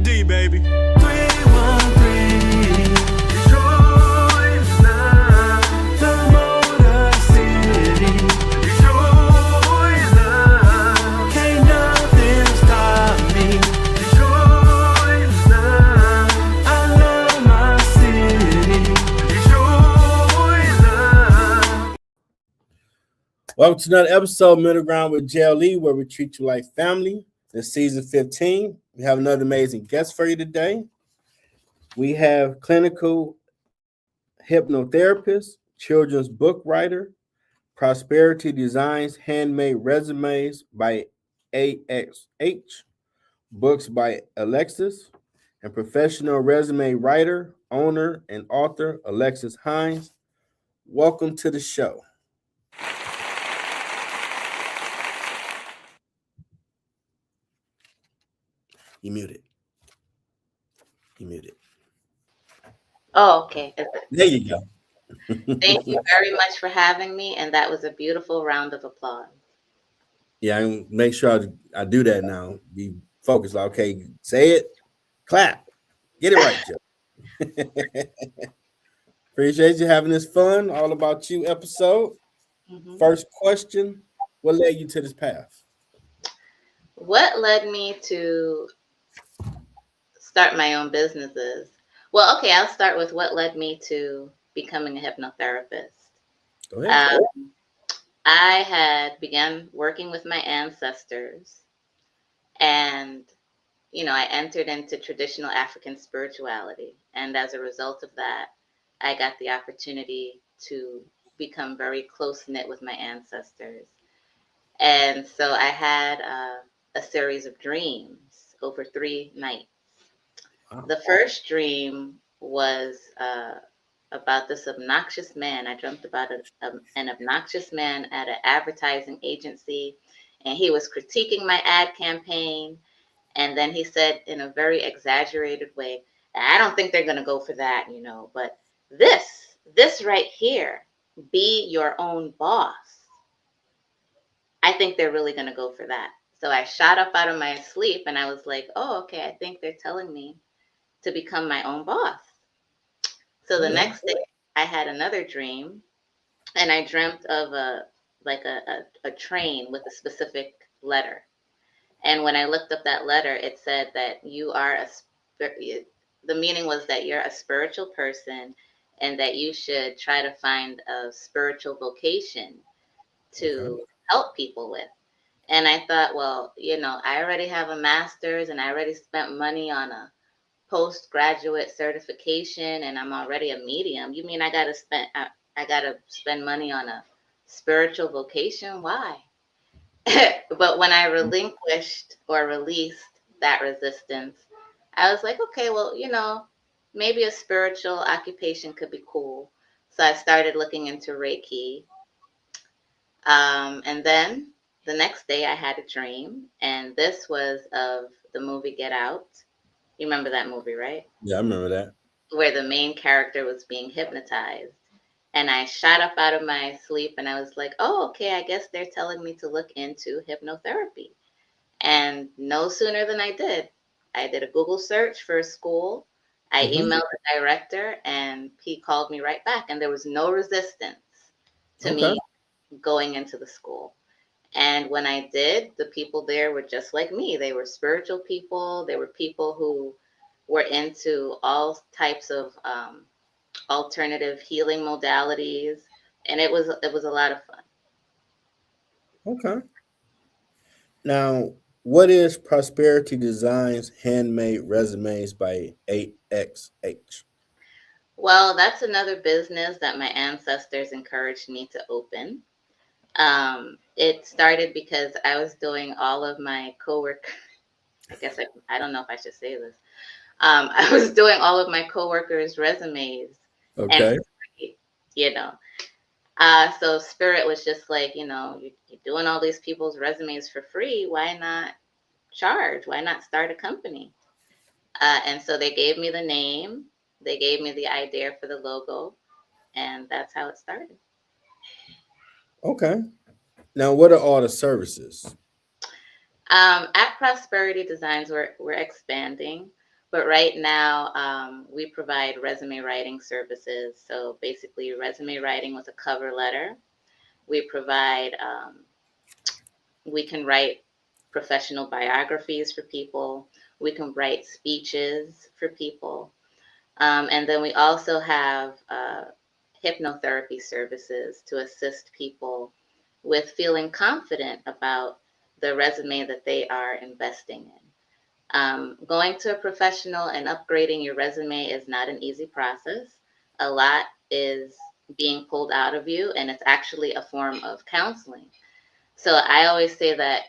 D, baby. 313 Detroit love, the Motor City. Detroit love, can't nothing stop me. Detroit love, I love my city. Detroit love. Welcome to another episode of Middle Ground with JLE, where we treat you like family. This season 15. We have another amazing guest for you today. We have clinical hypnotherapist, children's book writer, prosperity designs handmade resumes by AXH, books by Alexis, and professional resume writer, owner, and author Alexis Hines. Welcome to the show. You muted. You muted. Oh, okay. There you go. Thank you very much for having me, and that was a beautiful round of applause. Yeah, I make sure I do that now. Be focused. Like, okay, say it, clap, get it right, Joe. Appreciate you having this fun. All about you episode. First question: what led you to this path? What led me to start my own businesses? Well, okay, I'll start with what led me to becoming a hypnotherapist. Go ahead. I had begun working with my ancestors, and I entered into traditional African spirituality, and as a result of that, I got the opportunity to become very close knit with my ancestors. And so I had a series of dreams over 3 nights. Wow. The first dream was about this obnoxious man. I dreamt about an obnoxious man at an advertising agency, and he was critiquing my ad campaign. And then he said in a very exaggerated way, I don't think they're going to go for that, but this right here, be your own boss. I think they're really going to go for that. So I shot up out of my sleep and I was like, oh, okay, I think they're telling me to become my own boss. So the next day I had another dream, and I dreamt of a train with a specific letter. And when I looked up that letter, it said that the meaning was that you're a spiritual person and that you should try to find a spiritual vocation to help people with. And I thought, well, I already have a master's and I already spent money on a postgraduate certification and I'm already a medium. You mean I gotta spend money on a spiritual vocation? Why? But when I relinquished or released that resistance, I was like, okay, well, maybe a spiritual occupation could be cool. So I started looking into Reiki. And then the next day I had a dream, and this was of the movie Get Out. You remember that movie, right? Yeah, I remember that. Where the main character was being hypnotized. And I shot up out of my sleep and I was like, oh, okay, I guess they're telling me to look into hypnotherapy. And no sooner than I did a Google search for a school. I emailed the director and he called me right back. And there was no resistance to me going into the school. And when I did, the people there were just like me. They were spiritual people. They were people who were into all types of alternative healing modalities, and it was a lot of fun. Okay. Now, what is Prosperity Designs Handmade Resumes by AXH? Well, that's another business that my ancestors encouraged me to open. It started because I was doing all of my cowork. I guess I don't know if I should say this. I was doing all of my coworkers' resumes. Okay. And, so Spirit was just like, you're doing all these people's resumes for free. Why not charge? Why not start a company? And so they gave me the name. They gave me the idea for the logo. And that's how it started. Okay. Now, what are all the services? At Prosperity Designs, we're expanding. But right now, we provide resume writing services. So basically, resume writing with a cover letter. We provide, we can write professional biographies for people. We can write speeches for people. And then we also have hypnotherapy services to assist people with feeling confident about the resume that they are investing in. Going to a professional and upgrading your resume is not an easy process. A lot is being pulled out of you, and it's actually a form of counseling. So I always say that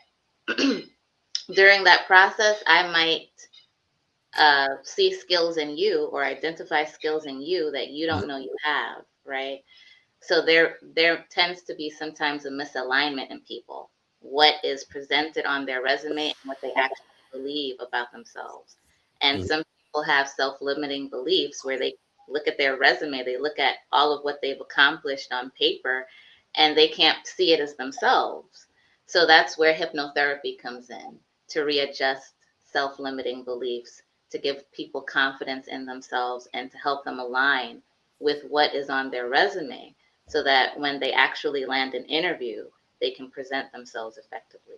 during that process, I might see skills in you or identify skills in you that you don't know you have, right? So there tends to be sometimes a misalignment in people, what is presented on their resume and what they actually believe about themselves. And Mhm. some people have self-limiting beliefs where they look at their resume, they look at all of what they've accomplished on paper, and they can't see it as themselves. So that's where hypnotherapy comes in, to readjust self-limiting beliefs, to give people confidence in themselves and to help them align with what is on their resume so that when they actually land an interview, they can present themselves effectively.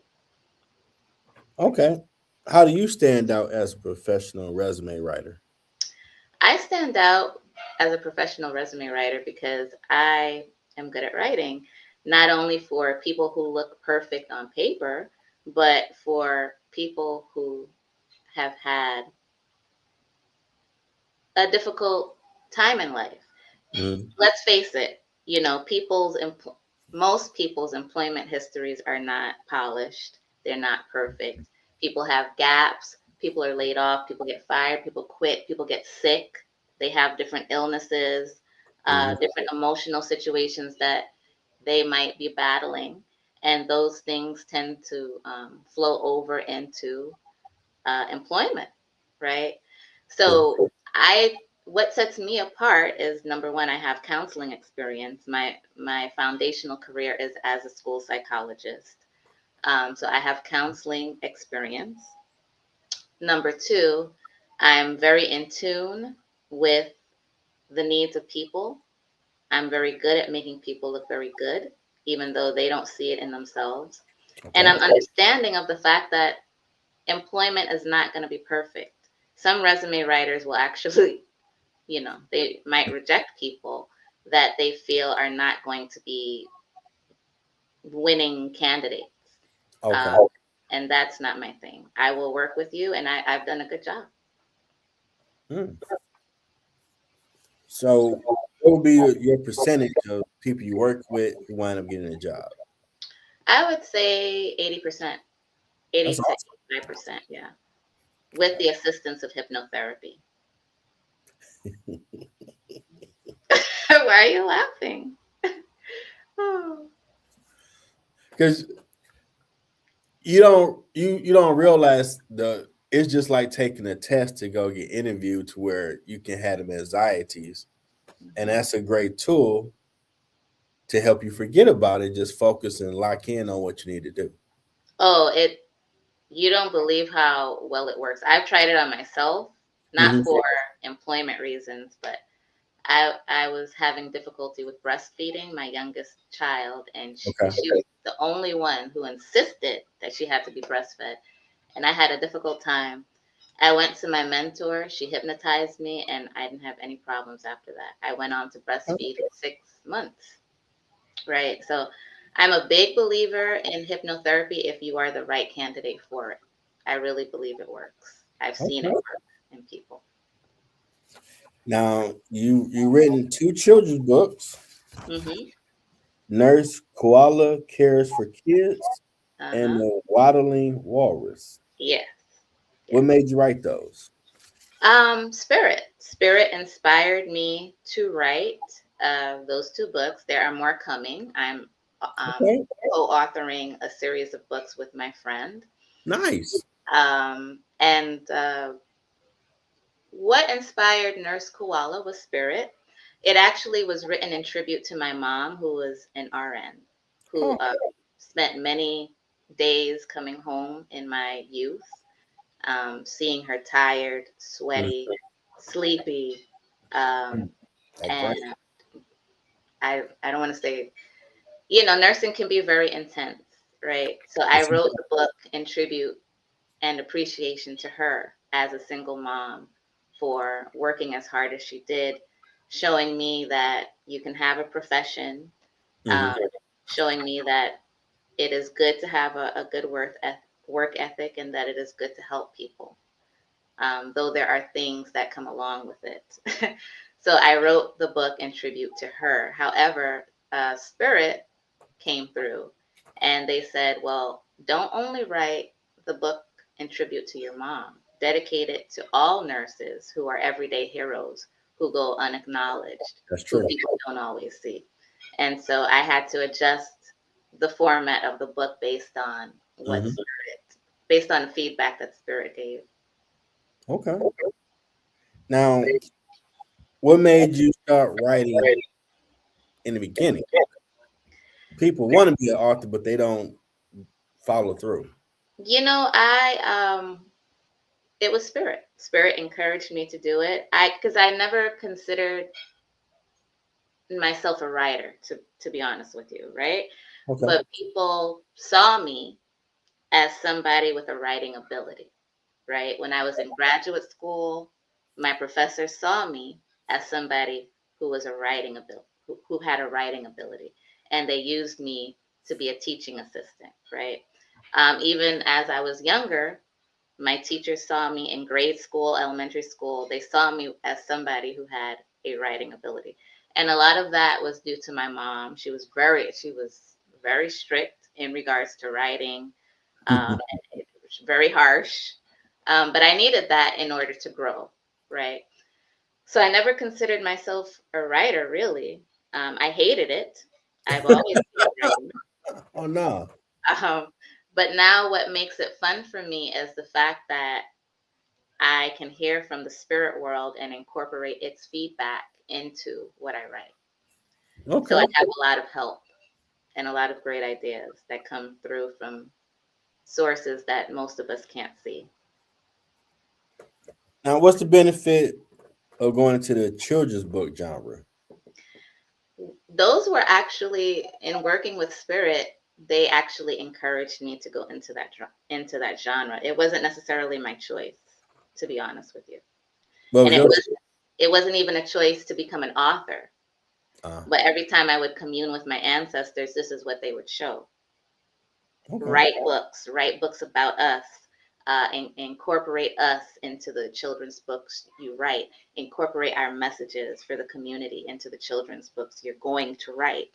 Okay. How do you stand out as a professional resume writer? I stand out as a professional resume writer because I am good at writing, not only for people who look perfect on paper, but for people who have had a difficult time in life. Mhm. Let's face it, you know, most people's employment histories are not polished. They're not perfect. People have gaps. People are laid off. People get fired. People quit. People get sick. They have different illnesses, Mhm. different emotional situations that they might be battling. And those things tend to flow over into employment, right? Yeah. So what sets me apart is number one, I have counseling experience. My foundational career is as a school psychologist. So I have counseling experience. Number two, I'm very in tune with the needs of people. I'm very good at making people look very good, even though they don't see it in themselves. And Okay. I'm understanding of the fact that employment is not going to be perfect. Some resume writers will actually, you know, they might reject people that they feel are not going to be winning candidates. Okay. Um, and that's not my thing. I will work with you, and I've done a good job. Mm. So, what would be your percentage of people you work with who wind up getting a job? I would say 80%, 80 That's to awesome. 85%, yeah, with the assistance of hypnotherapy. Why are you laughing? Oh. Because you don't realize the it's just like taking a test to go get interviewed to where you can have them anxieties, and Mhm. that's a great tool to help you forget about it. Just focus and lock in on what you need to do. Oh, you don't believe how well it works. I've tried it on myself, not Hmm. for employment reasons, but I was having difficulty with breastfeeding my youngest child, and Okay. she was the only one who insisted that she had to be breastfed, and I had a difficult time. I went to my mentor, she hypnotized me, and I didn't have any problems after that. I went on to breastfeed in 6 months, right? So I'm a big believer in hypnotherapy if you are the right candidate for it. I really believe it works. I've seen it Okay. work in people. Now you written two children's books. Hmm. Nurse Koala Cares for Kids and Uh-huh. the Waddling Walrus. Yes. What Yes. made you write those? Spirit. Spirit inspired me to write those two books. There are more coming. I'm Okay. co-authoring a series of books with my friend. Nice. And what inspired Nurse Koala was Spirit. It actually was written in tribute to my mom, who was an RN, who Okay. spent many days coming home in my youth. seeing her tired, sweaty, sleepy, Mm. Like and that. I don't want to say, nursing can be very intense, right? So I Yes, wrote the book in tribute and appreciation to her as a single mom for working as hard as she did, showing me that you can have a profession, Mhm. um, showing me that it is good to have a good work ethic and that it is good to help people, though there are things that come along with it. So I wrote the book in tribute to her. However, Spirit came through and they said, well, don't only write the book in tribute to your mom, dedicate it to all nurses who are everyday heroes who go unacknowledged, That's who true. people don't always see. And so I had to adjust the format of the book based on Hmm. based on the feedback that Spirit gave. Okay. Now, what made you start writing in the beginning? People want to be an author, but they don't follow through. I it was Spirit. Spirit encouraged me to do it. Because I never considered myself a writer, to be honest with you, right? Okay. But people saw me as somebody with a writing ability, right? When I was in graduate school, my professor saw me as somebody who was a writing ability, who had a writing ability, and they used me to be a teaching assistant, right? Even as I was younger, my teachers saw me in grade school, elementary school. They saw me as somebody who had a writing ability. And a lot of that was due to my mom. She was very strict in regards to writing, and it was very harsh. But I needed that in order to grow, right? So I never considered myself a writer, really. I hated it. I've always hated writing. Oh no. Um, but now what makes it fun for me is the fact that I can hear from the spirit world and incorporate its feedback into what I write. So I Okay. have a lot of help and a lot of great ideas that come through from sources that most of us can't see. Now, what's the benefit of going into the children's book genre? Those were actually in working with spirit, they actually encouraged me to go into that genre. It wasn't necessarily my choice, to be honest with you. What And was your? it wasn't even a choice to become an author. Uh, But every time I would commune with my ancestors, this is what they would show. okay. Write books about us, incorporate us into the children's books you write, incorporate our messages for the community into the children's books you're going to write.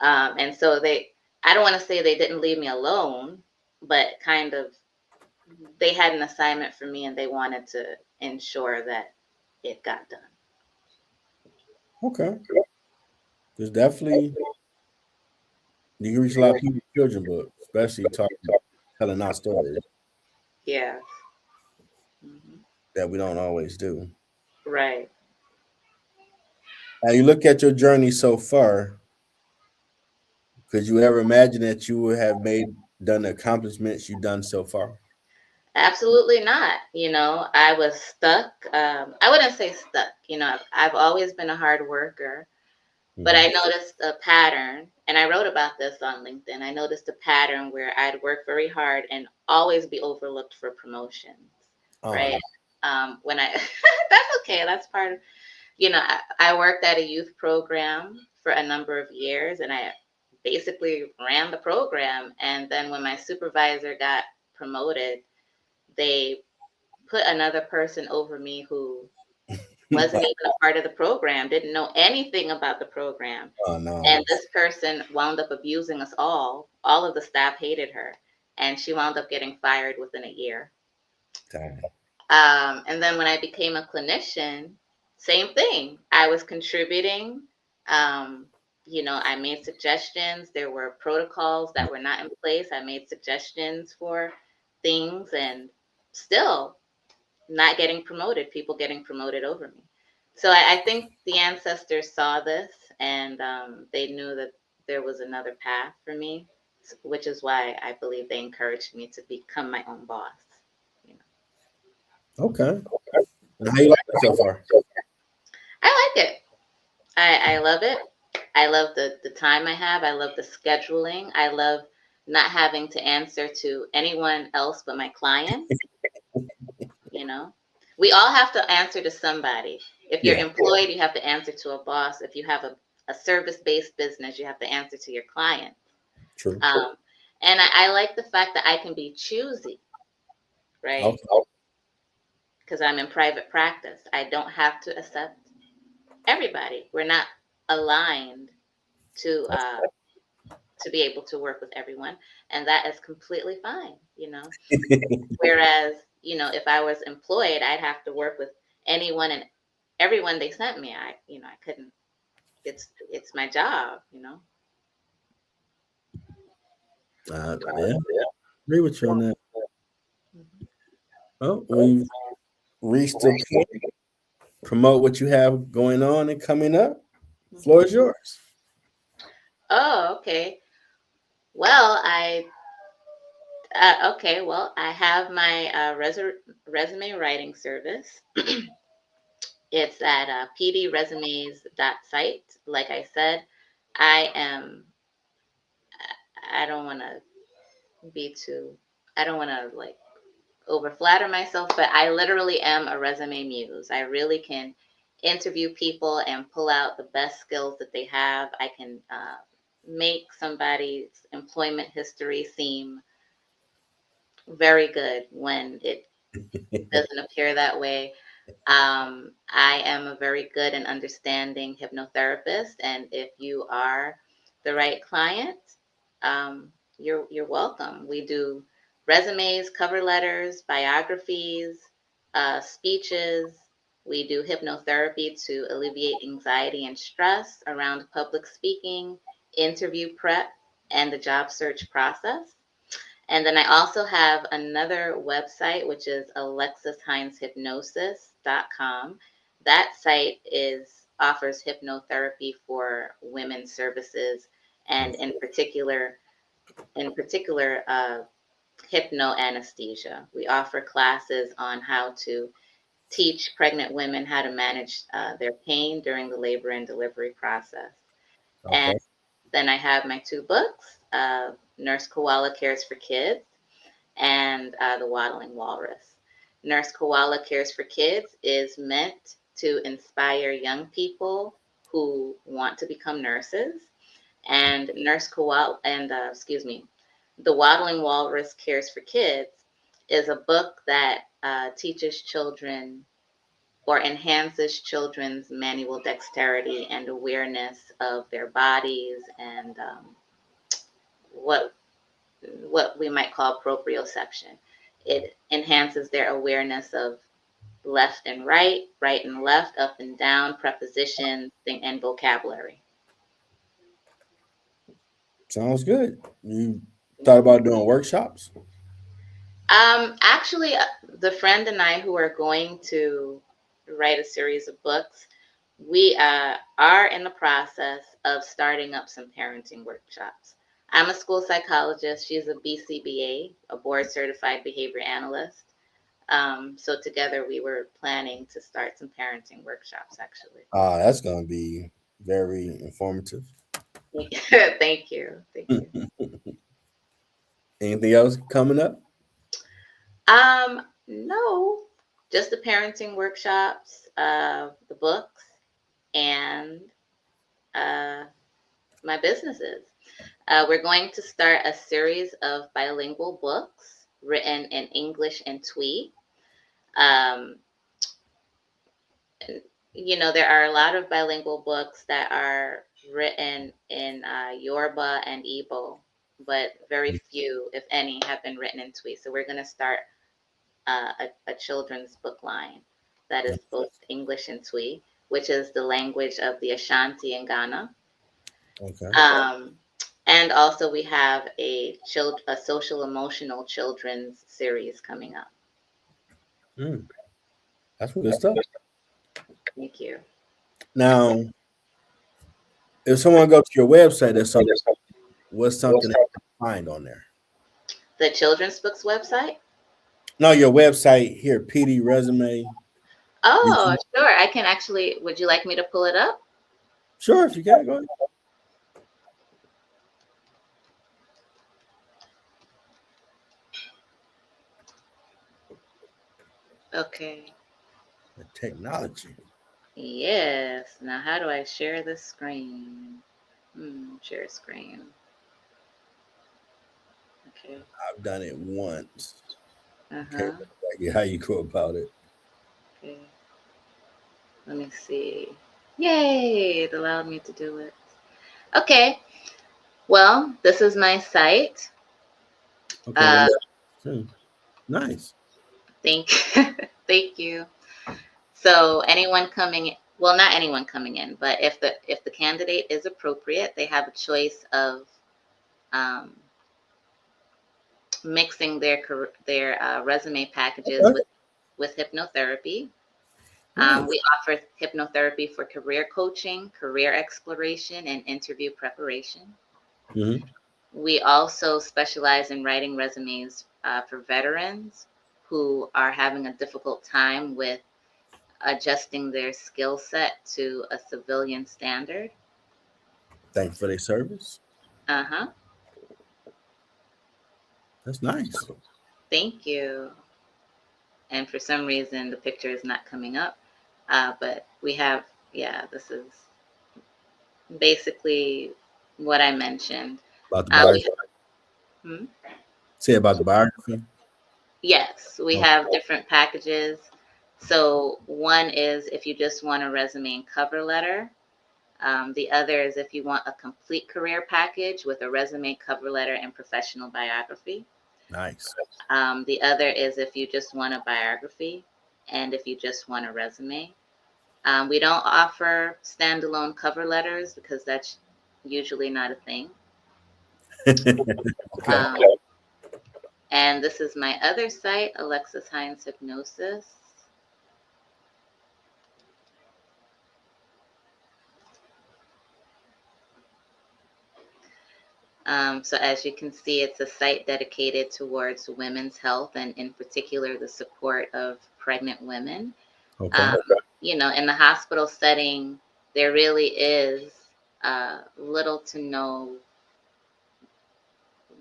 And so I don't want to say they didn't leave me alone, but kind of they had an assignment for me and they wanted to ensure that it got done. Okay. There's definitely you can reach a lot of people with children books, especially talking telling our stories Yeah. Hmm. that we don't always do. Right. Now you look at your journey so far. Could you ever imagine that you would have made done the accomplishments you've done so far? Absolutely not. I was stuck. I wouldn't say stuck. I've always been a hard worker, but I Hmm. noticed a pattern, and I wrote about this on LinkedIn. I noticed a pattern where I'd work very hard and always be overlooked for promotions, Oh right? no. When I, that's okay. That's part of, I worked at a youth program for a number of years, and I basically ran the program. And then when my supervisor got promoted, they put another person over me who wasn't even a part of the program, didn't know anything about the program. Oh no. And this person wound up abusing us all. All of the staff hated her. And she wound up getting fired within a year. Dang. And then when I became a clinician, same thing. I was contributing. Um, I made suggestions. There were protocols that were not in place. I made suggestions for things, and still not getting promoted, people getting promoted over me. So I think the ancestors saw this and they knew that there was another path for me, which is why I believe they encouraged me to become my own boss. You know. Okay. And how you like it so far? I like it. I love it. I love the time I have. I love the scheduling. I love not having to answer to anyone else but my clients. You know, we all have to answer to somebody. If you're Yeah, employed, you have to answer to a boss. If you have a service-based business, you have to answer to your client. true. Um, and I like the fact that I can be choosy, right? Okay. Because I'm in private practice. I don't have to accept everybody. We're not aligned to be able to work with everyone, and that is completely fine. Whereas, if I was employed, I'd have to work with anyone and everyone they sent me. I couldn't. It's my job. Yeah, agree with you on that. Mhm. Well, we've reached the point. Promote what you have going on and coming up. Floor is yours. Oh, okay. Well, I have my resume writing service. It's at pdresumes.site. Like I said, I am. I don't want to be too. I don't want to like over flatter myself, but I literally am a resume muse. I really can interview people and pull out the best skills that they have. I can make somebody's employment history seem very good when it doesn't appear that way. I am a very good and understanding hypnotherapist, and if you are the right client, you're welcome. We do resumes, cover letters, biographies, speeches. We do hypnotherapy to alleviate anxiety and stress around public speaking, interview prep, and the job search process. And then I also have another website, which is alexishineshypnosis.com. That site offers hypnotherapy for women's services, and in particular, hypno anesthesia. We offer classes on how to teach pregnant women how to manage their pain during the labor and delivery process. And Okay. then I have my two books, Nurse Koala Cares for Kids and The Waddling Walrus. Nurse Koala Cares for Kids is meant to inspire young people who want to become nurses. And Nurse Koala, and excuse me, The Waddling Walrus Cares for Kids is a book that teaches children or enhances children's manual dexterity and awareness of their bodies and what we might call proprioception. It enhances their awareness of left and right and left, up and down, prepositions, and vocabulary. Sounds good. You thought about doing workshops? Actually, the friend and I who are going to write a series of books, we are in the process of starting up some parenting workshops. I'm a school psychologist. She's a BCBA, a board certified behavior analyst. So together we were planning to start some parenting workshops, actually. That's going to be very informative. Thank you. Thank you. Anything else coming up? No, just the parenting workshops, the books, and uh, my businesses. We're going to start a series of bilingual books written in English and Twi. Um, there are a lot of bilingual books that are written in Yoruba and Igbo, but very few, if any, have been written in Twi. So we're going to start a children's book line that is both English and Twi, which is the language of the Ashanti in Ghana. Okay. Um, and also we have a social emotional children's series coming up. Mm, that's good stuff. Thank you. Now, if someone goes to your website, what's something they can find on there? The children's books website? No, your website here, PD resume. Oh, sure. I can actually, would you like me to pull it up? Sure, if you can, go ahead. Okay. The technology. Yes. Now, how do I share this screen? Share screen. Okay. I've done it once. Okay, Uh-huh. like how you go about it. Okay. Let me see. Yay! It allowed me to do it. Okay. Well, this is my site. Okay, Uh, nice. thank, thank you. So anyone coming, well, not anyone coming in, but if the candidate is appropriate, they have a choice of um, mixing their resume packages Okay. with hypnotherapy. Nice. We offer hypnotherapy for career coaching, career exploration, and interview preparation. Mm-hmm. We also specialize in writing resumes for veterans who are having a difficult time with adjusting their skill set to a civilian standard. Thanks for their service. Uh-huh. That's nice. Thank you. And for some reason, the picture is not coming up. But we have, yeah, this is basically what I mentioned. About the We biography. hmm? Say about the biography. Yes, we Okay. have different packages. So one is if you just want a resume and cover letter. The other is if you want a complete career package with a resume, cover letter, and professional biography. Nice. The other is if you just want a biography and if you just want a resume. We don't offer standalone cover letters because that's usually not a thing. Okay. Um, and this is my other site, Alexis Hines Hypnosis. So as you can see, it's a site dedicated towards women's health and in particular the support of pregnant women. Okay. Um, in the hospital setting, there really is little to no,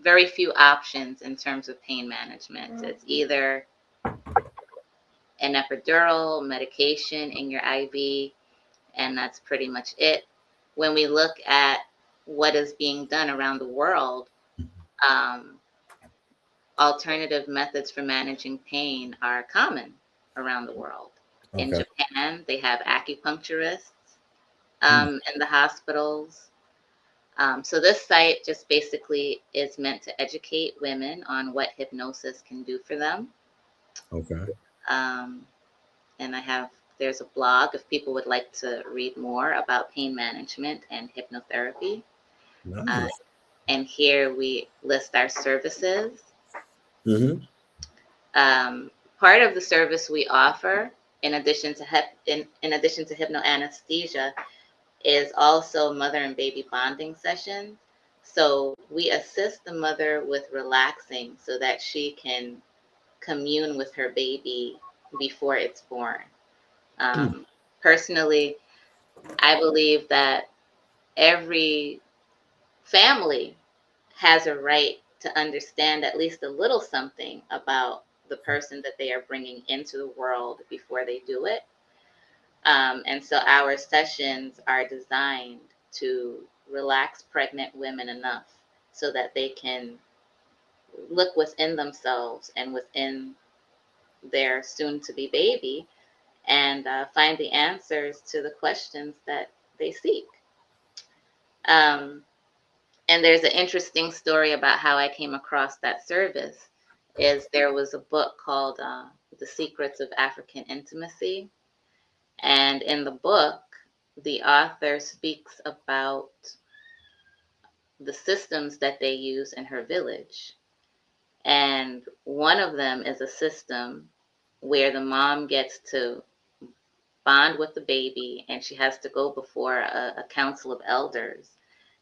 very few options in terms of pain management. It's either an epidural, medication in your IV, and that's pretty much it. When we look at what is being done around the world, um, alternative methods for managing pain are common around the world. In Okay. Japan, they have acupuncturists Hmm. in the hospitals. So this site just basically is meant to educate women on what hypnosis can do for them. Okay. Um, and there's a blog if people would like to read more about pain management and hypnotherapy. Uh, Nice. and here we list our services. Mm-hmm. Um, Part of the service we offer, in addition to in addition to hypnoanesthesia, is also mother and baby bonding sessions. So we assist the mother with relaxing so that she can commune with her baby before it's born. Hmm. Personally, I believe that every family has a right to understand at least a little something about the person that they are bringing into the world before they do it. And so our sessions are designed to relax pregnant women enough so that they can look within themselves and within their soon to be baby and find the answers to the questions that they seek. Um, and there's an interesting story about how I came across that service. Is there was a book called The Secrets of African Intimacy, and in the book, the author speaks about the systems that they use in her village. And one of them is a system where the mom gets to bond with the baby and she has to go before a council of elders.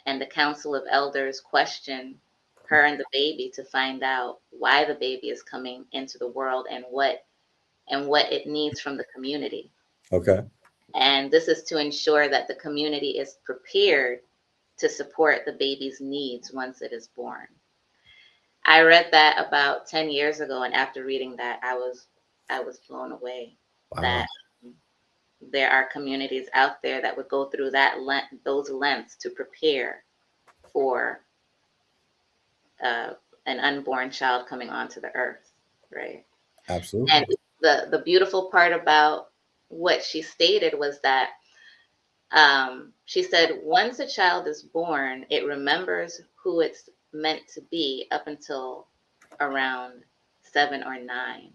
And the council of elders question her and the baby to find out why the baby is coming into the world and what it needs from the community. Okay. And this is to ensure that the community is prepared to support the baby's needs once it is born. I read that about 10 years ago, and after reading that, I was blown away Wow. that there are communities out there that would go through those lengths to prepare for an unborn child coming onto the earth, right? Absolutely. And the beautiful part about what she stated was that she said once a child is born, it remembers who it's meant to be up until around 7 or 9,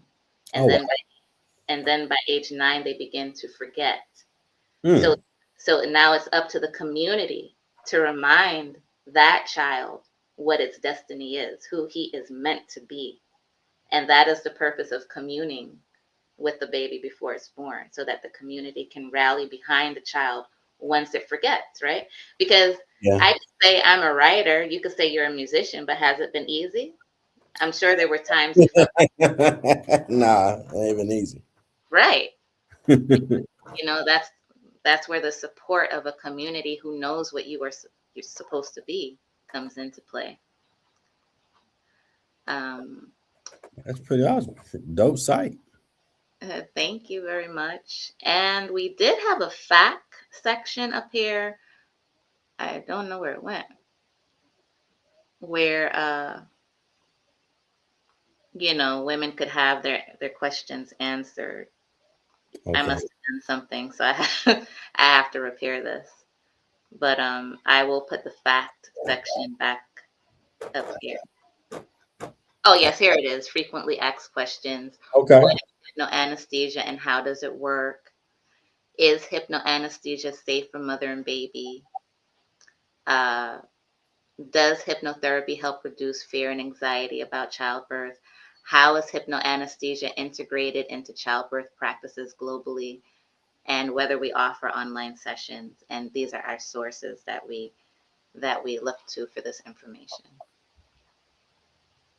and Oh, then wow. by age 9 they begin to forget. Hmm. So now it's up to the community to remind that child what its destiny is, who he is meant to be. And that is the purpose of communing with the baby before it's born, so that the community can rally behind the child once it forgets, right? Because Yeah. I could say I'm a writer, you could say you're a musician, but has it been easy? I'm sure there were times you felt Nah, it ain't been easy. right. That's where the support of a community who knows what you're supposed to be comes into play. That's pretty awesome. Dope site. Thank you very much. And we did have a fact section up here. I don't know where it went. Where women could have their questions answered. Okay. I must have done something, so I have to repair this. But I will put the fact section back up here. Oh yes, here it is. Frequently asked questions. Okay. What is hypnoanesthesia and how does it work? Is hypnoanesthesia safe for mother and baby? Does hypnotherapy help reduce fear and anxiety about childbirth? How is hypnoanesthesia integrated into childbirth practices globally? And whether we offer online sessions. And these are our sources that we look to for this information.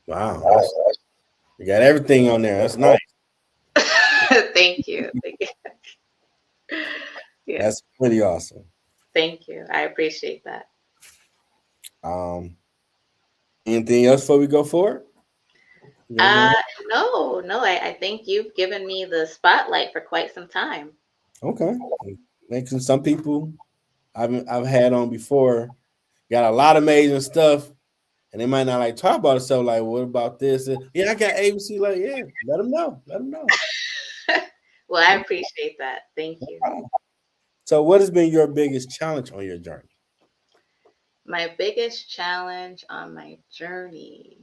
Wow. You got everything on there. That's nice. Thank you. Thank you. Yeah, That's pretty awesome. thank you. I appreciate that. Anything else before we go forward? No, I think you've given me the spotlight for quite some time. Okay. Making some people I've had on before got a lot of amazing stuff, and they might not like talk about it. So like, what about this? Yeah, I got ABC. Like, yeah, let them know. Let them know. Well, I appreciate that. Thank you. So, what has been your biggest challenge on your journey? My biggest challenge on my journey,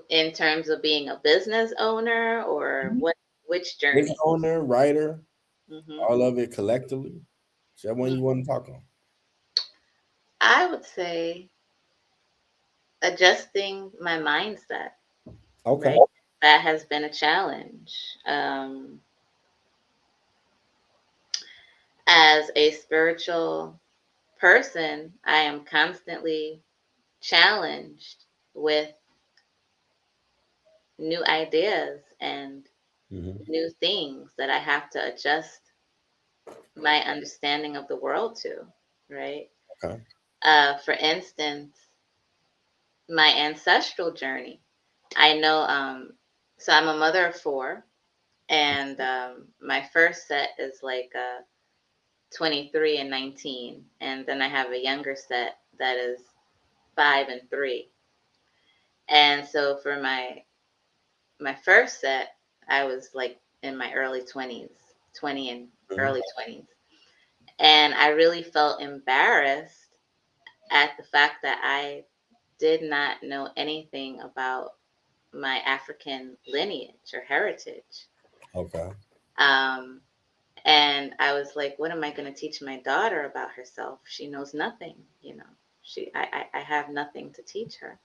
in terms of being a business owner, or which journey? Business owner, writer, Hmm. all of it collectively. Whichever one you want to talk on. I would say adjusting my mindset. Okay. Right? That has been a challenge. As a spiritual person, I am constantly challenged with new ideas and new things that I have to adjust my understanding of the world to, right? Okay. For instance, my ancestral journey. I know, so I'm a mother of 4, and my first set is like 23 and 19, and then I have a younger set that is 5 and 3. And so for my first set, I was like in my early 20s, 20 and early 20s. And I really felt embarrassed at the fact that I did not know anything about my African lineage or heritage. Okay. And I was like, what am I going to teach my daughter about herself? She knows nothing, I have nothing to teach her.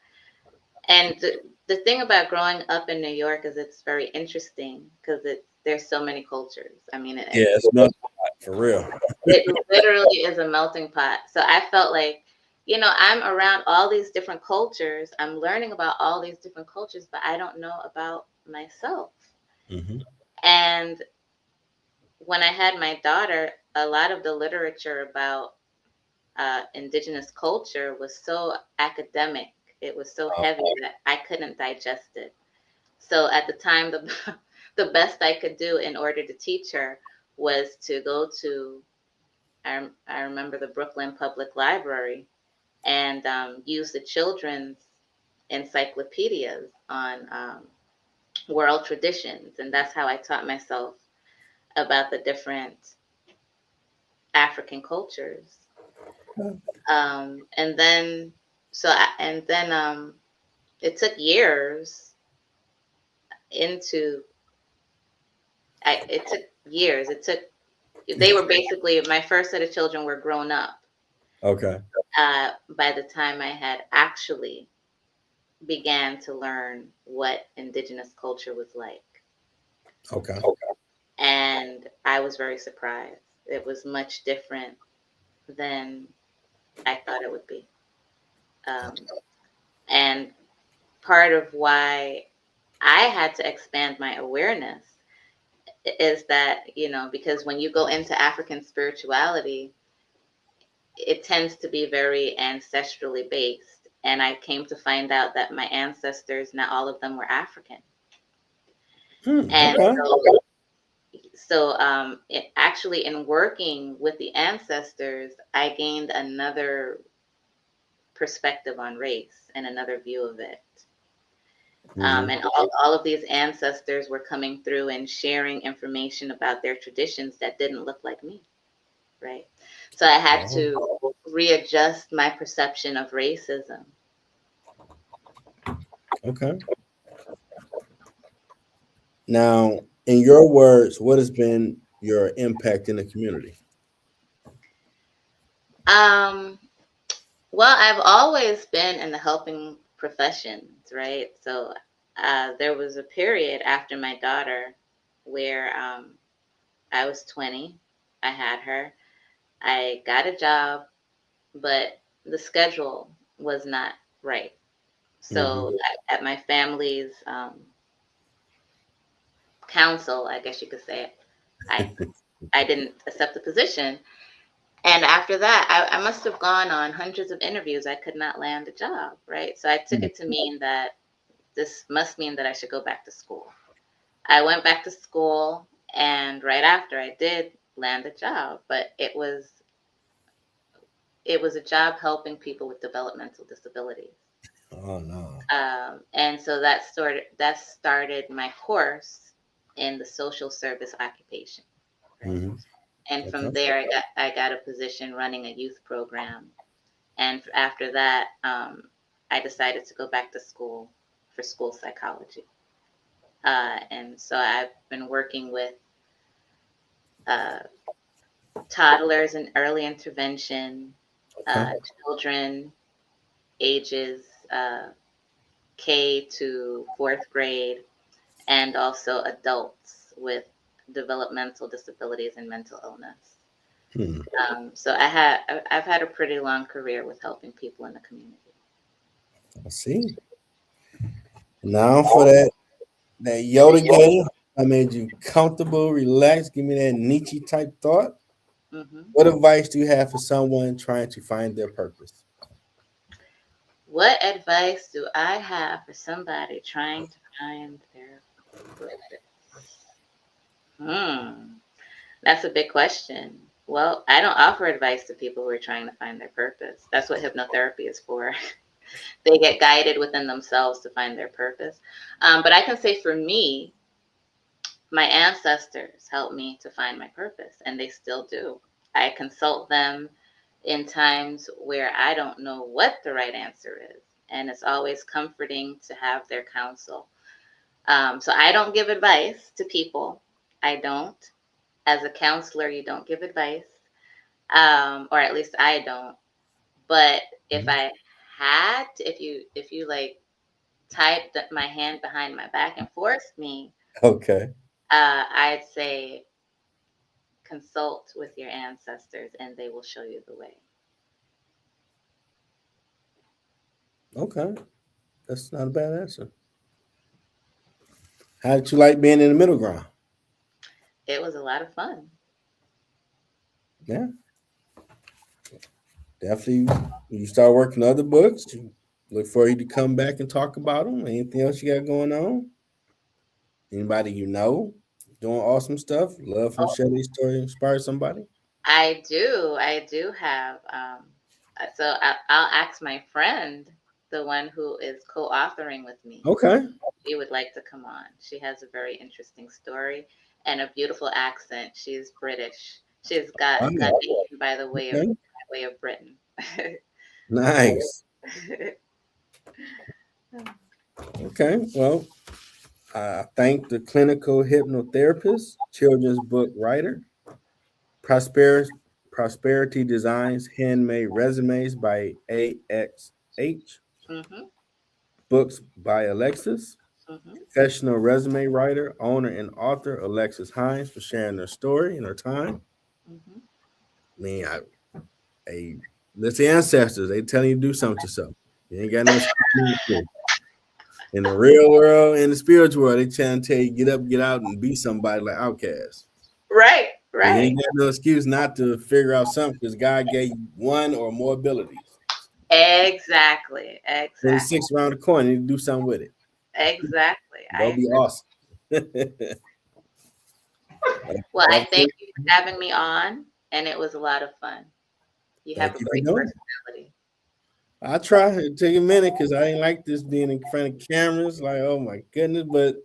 And the thing about growing up in New York is it's very interesting because there's so many cultures. I mean, Yeah, it's melting pot, for real. it literally is a melting pot. So I felt like I'm around all these different cultures. I'm learning about all these different cultures, but I don't know about myself. Mm-hmm. And when I had my daughter, a lot of the literature about indigenous culture was so academic. It was so heavy that I couldn't digest it. So at the time, the best I could do in order to teach her was to go to, I remember the Brooklyn Public Library, and use the children's encyclopedias on world traditions. And that's how I taught myself about the different African cultures. And then, it took years into, it took years. They were basically, my first set of children were grown up Okay. by the time I had actually began to learn what indigenous culture was like. Okay. And I was very surprised. It was much different than I thought it would be. Um, and part of why I had to expand my awareness is that, because when you go into African spirituality, it tends to be very ancestrally based. And I came to find out that my ancestors, not all of them were African. And Okay. actually, in working with the ancestors, I gained another perspective on race and another view of it. Mm-hmm. And all of these ancestors were coming through and sharing information about their traditions that didn't look like me, right? So I had to readjust my perception of racism. Okay. Now, in your words, what has been your impact in the community? Um, well, I've always been in the helping professions, right? So there was a period after my daughter where I was 20. I had her. I got a job, but the schedule was not right. Mm-hmm. So at my family's council, I guess you could say, I I didn't accept the position. And after that, I must have gone on hundreds of interviews. I could not land a job, right? So I took it to mean that this must mean that I should go back to school. I went back to school, and right after I did land a job, but it was a job helping people with developmental disabilities. Oh no. And so that started my course in the social service occupation, right? Mm-hmm. And Okay. from there, I got a position running a youth program. And after that, I decided to go back to school for school psychology. And so I've been working with uh, toddlers in early intervention, Okay. children ages K to fourth grade, and also adults with developmental disabilities and mental illness. Hmm. I've had a pretty long career with helping people in the community. I see. Now for that Yoda game, I made you comfortable, relaxed. Give me that Nietzsche type thought. Hmm. What advice do you have for someone trying to find their purpose? What advice do I have for somebody trying to find their purpose? Hmm, that's a big question. Well, I don't offer advice to people who are trying to find their purpose. That's what hypnotherapy is for. They get guided within themselves to find their purpose. But I can say for me, my ancestors helped me to find my purpose, and they still do. I consult them in times where I don't know what the right answer is, and it's always comforting to have their counsel. So I don't give advice to people. I don't. As a counselor, you don't give advice, or at least I don't. But if I had, if you like tied my hand behind my back and forced me, Okay. I'd say consult with your ancestors and they will show you the way. Okay. That's not a bad answer. How did you like being in the middle ground? It was a lot of fun. Yeah. Definitely. When you start working other books, you look for you to come back and talk about them. Anything else you got going on? Anybody you know doing awesome stuff? Love from Oh, share their story, inspire somebody. I do. I do have. I'll ask my friend, the one who is co-authoring with me. Okay. She would like to come on. She has a very interesting story and a beautiful accent. She's British. She's got Wow. Ghanaian by the way Okay. of Britain. Nice. Okay. Well, I thank the clinical hypnotherapist, children's book writer, prosperity prosperity designs handmade resumes by AXH, Mhm. books by Alexis, Mhm. professional resume writer, owner, and author Alexis Hines for sharing their story and her time. Mhm. I mean, that's the ancestors. They telling you to do something to yourself. You ain't got no excuse. In the real world, in the spiritual world, they trying to tell you get up, get out, and be somebody like Outcast. Right. You Right. ain't got no excuse not to figure out something because God gave you one or more abilities. Exactly. There's Exactly. six around the corner. You need to do something with it. Exactly. I Go be agree. awesome. Well, I Thank thank you for having me on, and it was a lot of fun. You have a you for great doing it. personality. I try. It take a minute because I ain't like this being in front of cameras. Like, oh my goodness. But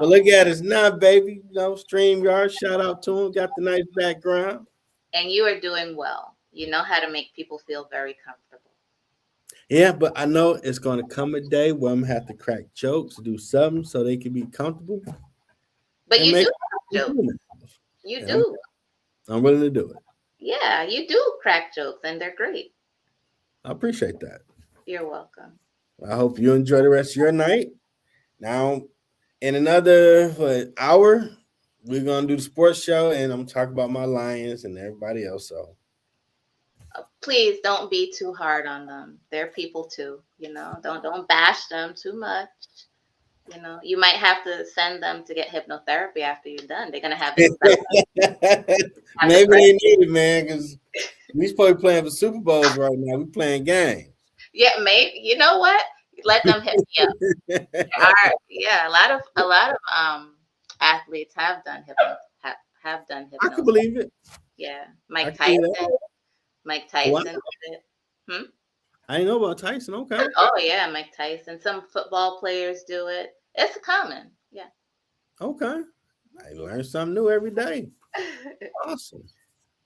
look at us now, baby. You know, StreamYard, shout out to him. Got the nice background. And you are doing well. You know how to make people feel very comfortable. Yeah, but I know it's gonna come a day where I'm gonna have to crack jokes, do something so they can be comfortable But and you make do have jokes. it. You And do. I'm willing to do it. Yeah, you do crack jokes, and they're great. I appreciate that. You're welcome. I hope you enjoy the rest of your night. Now, in another hour, we're gonna do the sports show, and I'm talking about my Lions and everybody else. So Please don't be too hard on them. They're people too. Don't bash them too much. You might have to send them to get hypnotherapy after you're done. They're gonna have anxiety. Have maybe depression. they need it, man, because we supposed to be playing for Super Bowls right now. We playing games. Yeah, maybe. You know what? Let them hit me up. Yeah, a lot of athletes have done I can hypnosis. believe it. Yeah, I Mike can believe that. Tyson. Mike Oh, wow. Tyson did it. Hmm? I didn't know about Tyson. Okay. Oh yeah, Mike Tyson. Some football players do it. It's common. Yeah. Okay. I learn something new every day. Awesome.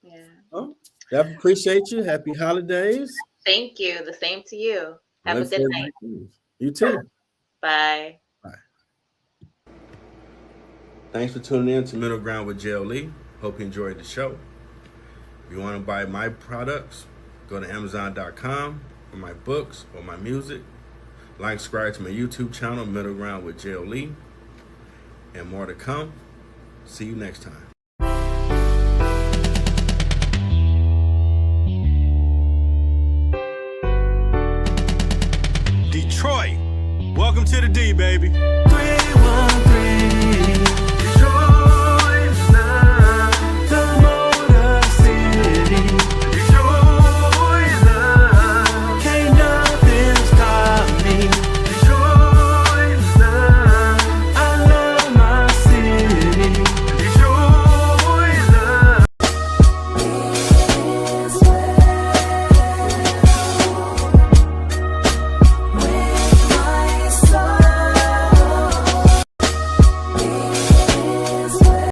Yeah. Well, definitely appreciate you. Happy holidays. Thank you. The same to you. I Have a look good forward night. to you. You too. Bye. Bye. Thanks for tuning in to Middle Ground with JLE. Hope you enjoyed the show. If you want to buy my products, go to Amazon.com for my books or my music. Like, subscribe to my YouTube channel, Middle Ground with JLE. And more to come. See you next time. Detroit, welcome to the D, baby.